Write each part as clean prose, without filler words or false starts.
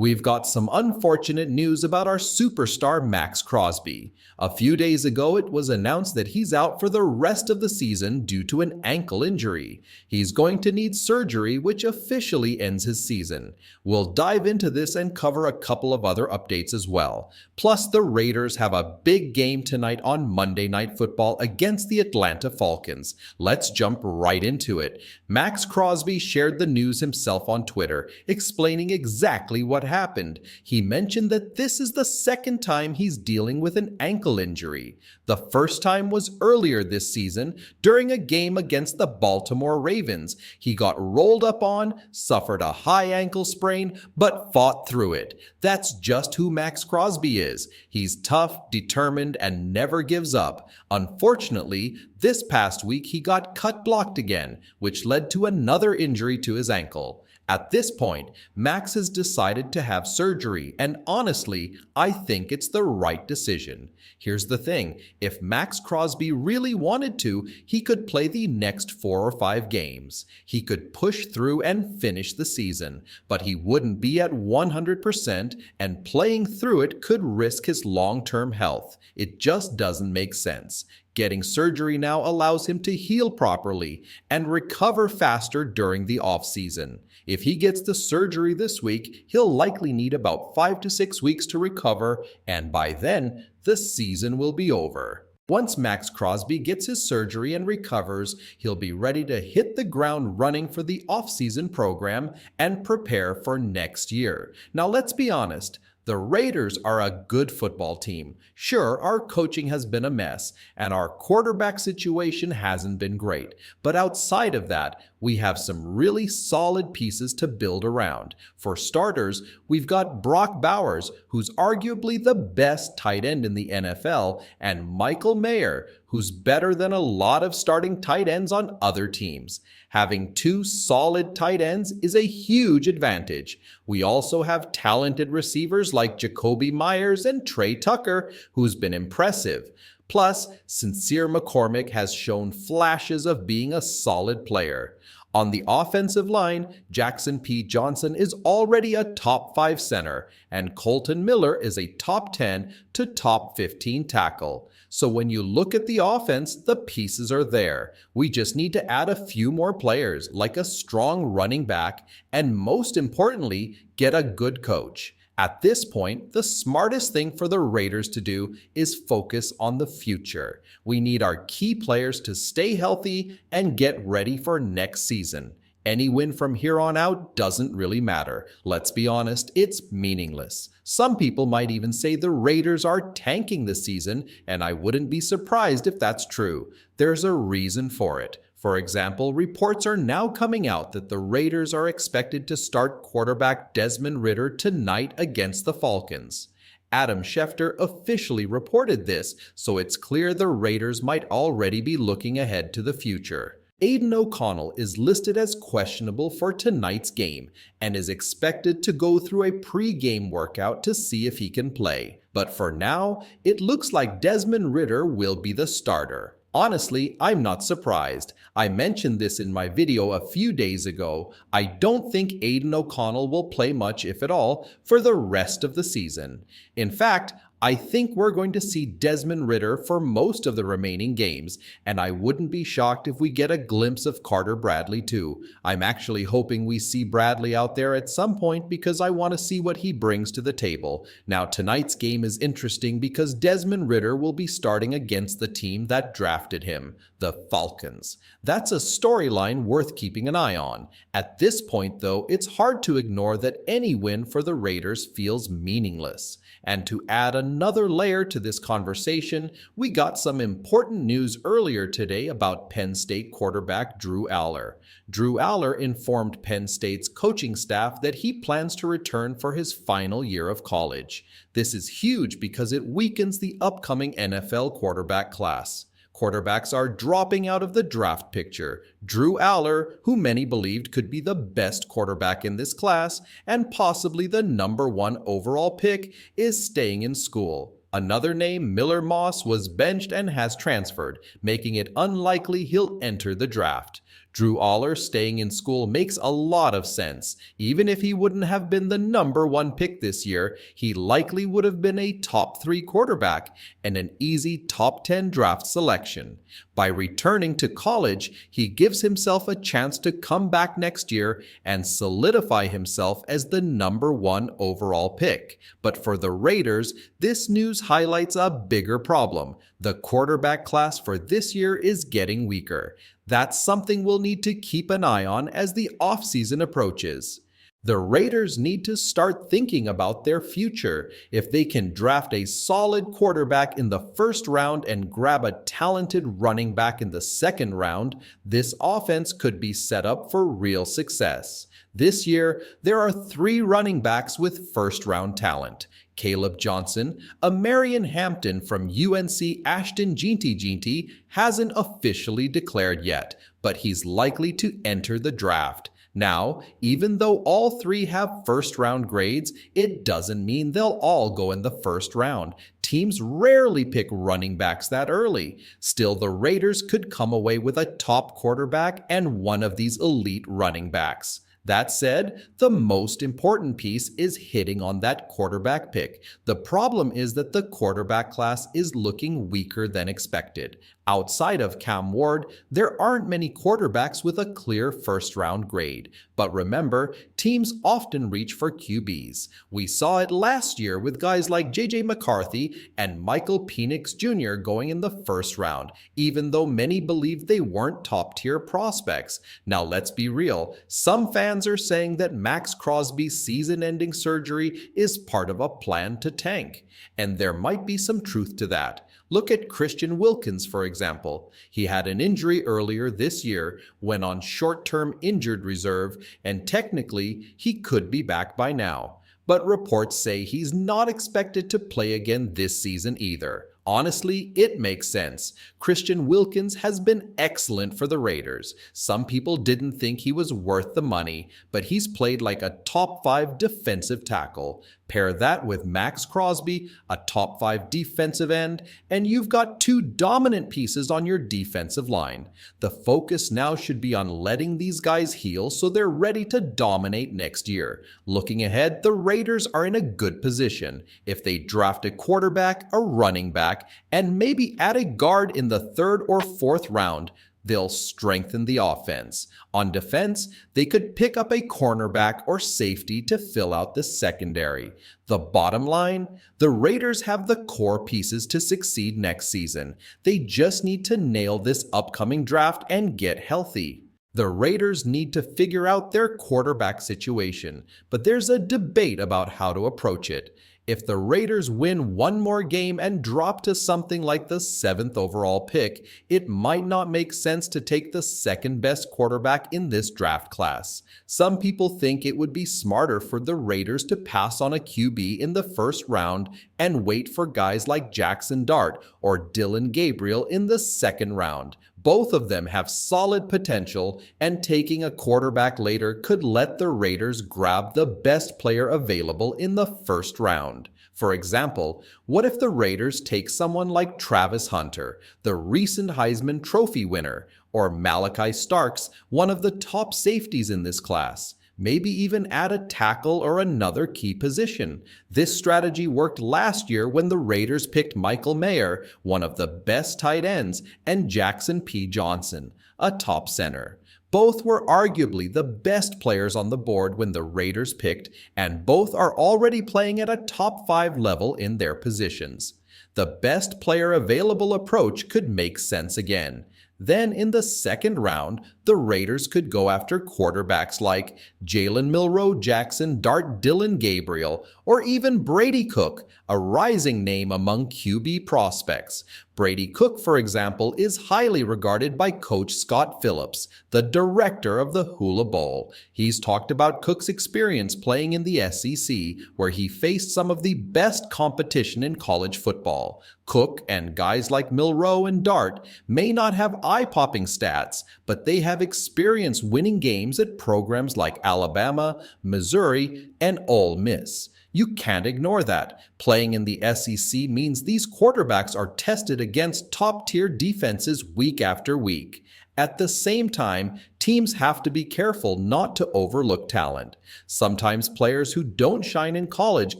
We've got some unfortunate news about our superstar Maxx Crosby. A few days ago, it was announced that he's out for the rest of the season due to an ankle injury. He's going to need surgery, which officially ends his season. We'll dive into this and cover a couple of other updates as well. Plus, the Raiders have a big game tonight on Monday Night Football against the Atlanta Falcons. Let's jump right into it. Maxx Crosby shared the news himself on Twitter, explaining exactly what happened. He mentioned that this is the second time he's dealing with an ankle injury. The first time was earlier this season during a game against the Baltimore Ravens. He got rolled up on, suffered a high ankle sprain, but fought through it. That's just who Maxx Crosby is. He's tough, determined, and never gives up. Unfortunately, this past week he got cut blocked again, which led to another injury to his ankle. At this point, Maxx has decided to have surgery, and honestly, I think it's the right decision. Here's the thing, if Maxx Crosby really wanted to, he could play the next 4 or 5 games. He could push through and finish the season, but he wouldn't be at 100%, and playing through it could risk his long-term health. It just doesn't make sense. Getting surgery now allows him to heal properly and recover faster during the off-season. If he gets the surgery this week, he'll likely need about 5 to 6 weeks to recover, and by then, the season will be over. Once Maxx Crosby gets his surgery and recovers, he'll be ready to hit the ground running for the off-season program and prepare for next year. Now let's be honest. The Raiders are a good football team. Sure, our coaching has been a mess, and our quarterback situation hasn't been great. But outside of that, we have some really solid pieces to build around. For starters, we've got Brock Bowers, who's arguably the best tight end in the NFL, and Michael Mayer, who's better than a lot of starting tight ends on other teams. Having 2 solid tight ends is a huge advantage. We also have talented receivers like Jacoby Myers and Trey Tucker, who's been impressive. Plus, Sincere McCormick has shown flashes of being a solid player. On the offensive line, Jackson P. Johnson is already a top 5 center, and Colton Miller is a top 10 to top 15 tackle. So when you look at the offense, the pieces are there. We just need to add a few more players, like a strong running back, and most importantly, get a good coach. At this point, the smartest thing for the Raiders to do is focus on the future. We need our key players to stay healthy and get ready for next season. Any win from here on out doesn't really matter. Let's be honest, it's meaningless. Some people might even say the Raiders are tanking this season, and I wouldn't be surprised if that's true. There's a reason for it. For example, reports are now coming out that the Raiders are expected to start quarterback Desmond Ridder tonight against the Falcons. Adam Schefter officially reported this, so it's clear the Raiders might already be looking ahead to the future. Aiden O'Connell is listed as questionable for tonight's game and is expected to go through a pre-game workout to see if he can play. But for now, it looks like Desmond Ridder will be the starter. Honestly, I'm not surprised. I mentioned this in my video a few days ago. I don't think Aiden O'Connell will play much, if at all, for the rest of the season. In fact, I think we're going to see Desmond Ridder for most of the remaining games, and I wouldn't be shocked if we get a glimpse of Carter Bradley too. I'm actually hoping we see Bradley out there at some point because I want to see what he brings to the table. Now, tonight's game is interesting because Desmond Ridder will be starting against the team that drafted him, the Falcons. That's a storyline worth keeping an eye on. At this point, though, it's hard to ignore that any win for the Raiders feels meaningless. And to add another layer to this conversation, we got some important news earlier today about Penn State quarterback Drew Aller. Drew Aller informed Penn State's coaching staff that he plans to return for his final year of college. This is huge because it weakens the upcoming NFL quarterback class. Quarterbacks are dropping out of the draft picture. Drew Aller, who many believed could be the best quarterback in this class and possibly the #1 overall pick, is staying in school. Another name, Miller Moss, was benched and has transferred, making it unlikely he'll enter the draft. Drew Aller staying in school makes a lot of sense. Even if he wouldn't have been the #1 pick this year, he likely would have been a top 3 quarterback and an easy top 10 draft selection. By returning to college, he gives himself a chance to come back next year and solidify himself as the #1 overall pick. But for the Raiders, this news highlights a bigger problem. The quarterback class for this year is getting weaker. That's something we'll need to keep an eye on as the offseason approaches. The Raiders need to start thinking about their future. If they can draft a solid quarterback in the first round and grab a talented running back in the second round, this offense could be set up for real success. This year, there are 3 running backs with first-round talent. Caleb Johnson, a Marion Hampton from UNC Ashton Jeanty hasn't officially declared yet, but he's likely to enter the draft. Now, even though all 3 have first-round grades, it doesn't mean they'll all go in the first round. Teams rarely pick running backs that early. Still, the Raiders could come away with a top quarterback and one of these elite running backs. That said, the most important piece is hitting on that quarterback pick. The problem is that the quarterback class is looking weaker than expected. Outside of Cam Ward, there aren't many quarterbacks with a clear first-round grade. But remember, teams often reach for QBs. We saw it last year with guys like J.J. McCarthy and Michael Penix Jr. going in the first round, even though many believed they weren't top-tier prospects. Now let's be real, some fans are saying that Maxx Crosby's season-ending surgery is part of a plan to tank. And there might be some truth to that. Look at Christian Wilkins, for example. He had an injury earlier this year, went on short-term injured reserve, and technically, he could be back by now. But reports say he's not expected to play again this season either. Honestly, it makes sense. Christian Wilkins has been excellent for the Raiders. Some people didn't think he was worth the money, but he's played like a top 5 defensive tackle. Pair that with Maxx Crosby, a top 5 defensive end, and you've got 2 dominant pieces on your defensive line. The focus now should be on letting these guys heal so they're ready to dominate next year. Looking ahead, the Raiders are in a good position. If they draft a quarterback, a running back, and maybe add a guard in the 3rd or 4th round, they'll strengthen the offense. On defense, they could pick up a cornerback or safety to fill out the secondary. The bottom line, the Raiders have the core pieces to succeed next season. They just need to nail this upcoming draft and get healthy. The Raiders need to figure out their quarterback situation, but there's a debate about how to approach it. If the Raiders win one more game and drop to something like the 7th overall pick, it might not make sense to take the second best quarterback in this draft class. Some people think it would be smarter for the Raiders to pass on a QB in the first round and wait for guys like Jackson Dart or Dillon Gabriel in the second round. Both of them have solid potential, and taking a quarterback later could let the Raiders grab the best player available in the first round. For example, what if the Raiders take someone like Travis Hunter, the recent Heisman Trophy winner, or Malachi Starks, one of the top safeties in this class? Maybe even add a tackle or another key position. This strategy worked last year when the Raiders picked Michael Mayer, one of the best tight ends, and Jackson P. Johnson, a top center. Both were arguably the best players on the board when the Raiders picked, and both are already playing at a top 5 level in their positions. The best player available approach could make sense again. Then in the second round, the Raiders could go after quarterbacks like Jalen Milroe Jackson, Dart Dillon Gabriel, or even Brady Cook, a rising name among QB prospects. Brady Cook, for example, is highly regarded by Coach Scott Phillips, the director of the Hula Bowl. He's talked about Cook's experience playing in the SEC, where he faced some of the best competition in college football. Cook and guys like Milroe and Dart may not have eye-popping stats, but they have experience winning games at programs like Alabama, Missouri, and Ole Miss. You can't ignore that. Playing in the SEC means these quarterbacks are tested against top-tier defenses week after week. At the same time, teams have to be careful not to overlook talent. Sometimes players who don't shine in college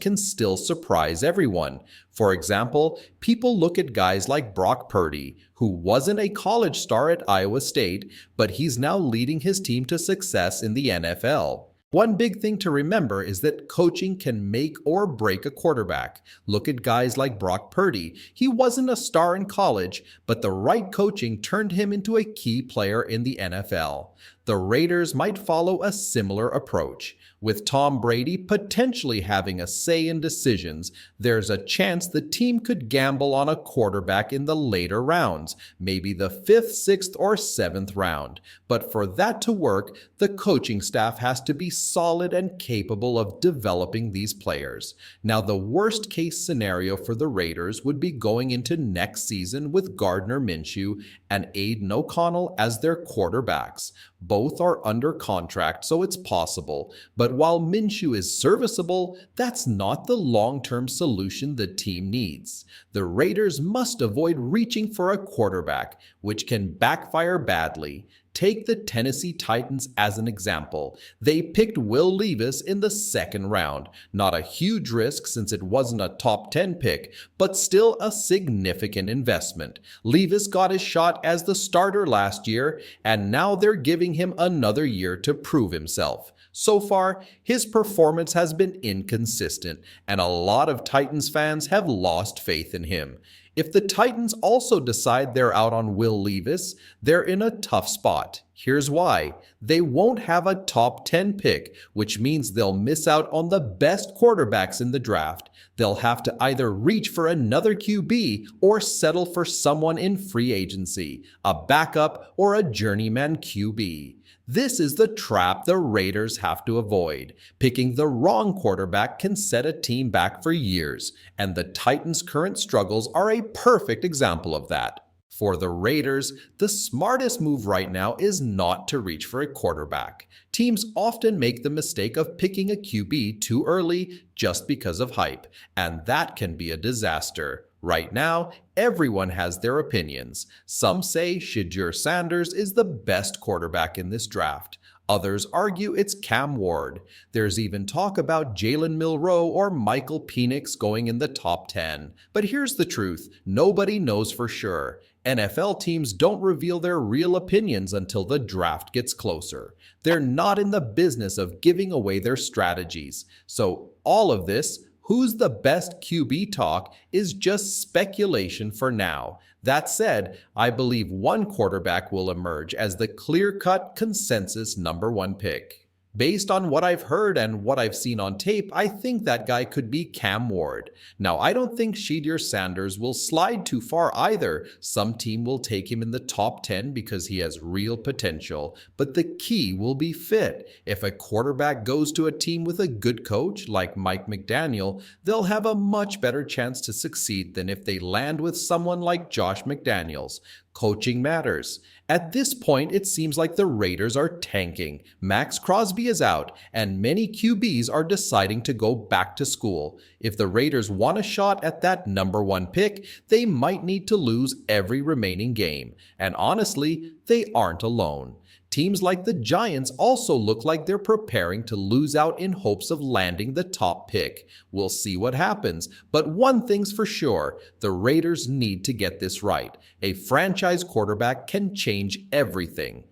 can still surprise everyone. For example, people look at guys like Brock Purdy, who wasn't a college star at Iowa State, but he's now leading his team to success in the NFL. One big thing to remember is that coaching can make or break a quarterback. Look at guys like Brock Purdy. He wasn't a star in college, but the right coaching turned him into a key player in the NFL. The Raiders might follow a similar approach. With Tom Brady potentially having a say in decisions, there's a chance the team could gamble on a quarterback in the later rounds, maybe the 5th, 6th, or 7th round. But for that to work, the coaching staff has to be solid and capable of developing these players. Now, the worst case scenario for the Raiders would be going into next season with Gardner Minshew and Aiden O'Connell as their quarterbacks. Both are under contract, so it's possible. But while Minshew is serviceable, that's not the long-term solution the team needs. The Raiders must avoid reaching for a quarterback, which can backfire badly. Take the Tennessee Titans as an example. They picked Will Levis in the 2nd round. Not a huge risk since it wasn't a top 10 pick, but still a significant investment. Levis got his shot as the starter last year, and now they're giving him another year to prove himself. So far, his performance has been inconsistent, and a lot of Titans fans have lost faith in him. If the Titans also decide they're out on Will Levis, they're in a tough spot. Here's why. They won't have a top 10 pick, which means they'll miss out on the best quarterbacks in the draft. They'll have to either reach for another QB or settle for someone in free agency, a backup or a journeyman QB. This is the trap the Raiders have to avoid. Picking the wrong quarterback can set a team back for years, and the Titans' current struggles are a perfect example of that. For the Raiders, the smartest move right now is not to reach for a quarterback. Teams often make the mistake of picking a QB too early just because of hype, and that can be a disaster. Right now, everyone has their opinions. Some say Shedeur Sanders is the best quarterback in this draft. Others argue it's Cam Ward. There's even talk about Jalen Milroe or Michael Penix going in the top 10. But here's the truth, nobody knows for sure. NFL teams don't reveal their real opinions until the draft gets closer. They're not in the business of giving away their strategies. So all of this, who's the best QB talk, is just speculation for now. That said, I believe one quarterback will emerge as the clear-cut consensus #1 pick. Based on what I've heard and what I've seen on tape, I think that guy could be Cam Ward. Now, I don't think Shedeur Sanders will slide too far either. Some team will take him in the top 10 because he has real potential. But the key will be fit. If a quarterback goes to a team with a good coach like Mike McDaniel, they'll have a much better chance to succeed than if they land with someone like Josh McDaniels. Coaching matters. At this point, it seems like the Raiders are tanking. Maxx Crosby is out, and many QBs are deciding to go back to school. If the Raiders want a shot at that #1 pick, they might need to lose every remaining game. And honestly, they aren't alone. Teams like the Giants also look like they're preparing to lose out in hopes of landing the top pick. We'll see what happens, but one thing's for sure, the Raiders need to get this right. A franchise quarterback can change everything.